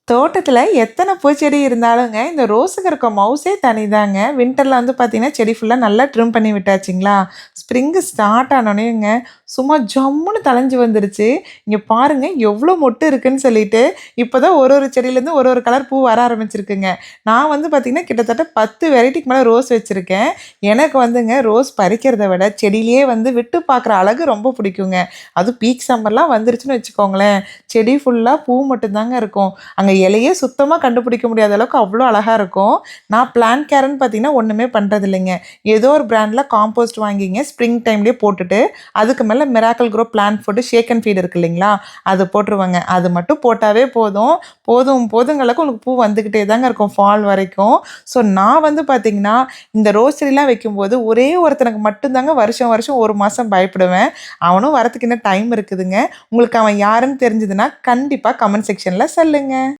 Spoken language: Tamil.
தோட்டத்துல எத்தன பூச்செடி இருந்தாலுங்க, இந்த ரோஸுக்கு இருக்க மவுஸே தனிதாங்க. வின்டர்ல வந்து பார்த்தீங்கன்னா, செடி ஃபுல்லா நல்லா ட்ரிம் பண்ணி விட்டாச்சுங்களா, ஸ்ப்ரிங்கு ஸ்டார்ட் ஆனோனேங்க, சும்மா ஜம்முன்னு தழைஞ்சு வந்துருச்சு. இங்க பாருங்க எவ்ளோ மொட்டு இருக்குன்னு சொல்லிட்டு, இப்பதான் ஒரு ஒரு செடியிலேருந்து ஒரு ஒரு கலர் பூ வர ஆரம்பிச்சிருக்குங்க. நான் வந்து பார்த்தீங்கன்னா, கிட்டத்தட்ட 10 வெரைட்டிக்கு மேல ரோஸ் வச்சிருக்கேன். எனக்கு வந்துங்க ரோஸ் பறிக்கிறத விட, செடியிலேயே வந்து விட்டு பார்க்குற அழகு ரொம்ப பிடிக்குங்க. அதுவும் பீக் சம்மர்லாம் வந்துருச்சுன்னு வச்சுக்கோங்களேன், செடி ஃபுல்லா பூ மட்டும் தாங்க இருக்கும். அங்க இலையே சுத்தமா கண்டுபிடிக்க முடியாத அளவுக்கு அவ்வளோ அழகா இருக்கும். நான் பிளான்ட் கேர்ன்னு பார்த்தீங்கன்னா, ஒண்ணுமே பண்றது இல்லைங்க. ஏதோ ஒரு பிராண்ட்ல காம்போஸ்ட் வாங்கிங்க ஸ்ப்ரிங் டைம்லயே போட்டுட்டு, அதுக்கு மேல Miracle Gro plant food shake and feed இருக்கு இல்லைங்களா? அது போட்டுருவேங்க. அது மட்டும் போட்டாவே போதும். போதுங்கிற அளவுக்கு உங்களுக்கு பூ வந்துகிட்டே தாங்க இருக்கும் ஃபால் வரைக்கும். ஸோ நான் வந்து பார்த்தீங்கன்னா, இந்த ரோஸ் செடிலாம் வைக்கும்போது ஒரே ஒருத்தனுக்கு மட்டும் தாங்க வருஷம் வருஷம் 1 மாசம் பயப்படுவேன். அவனும் வரதுக்கு இன்னும் டைம் இருக்குதுங்க. உங்களுக்கு அவன் யாருன்னு தெரிஞ்சதுன்னா, கண்டிப்பா கமெண்ட் செக்ஷன்ல சொல்லுங்க.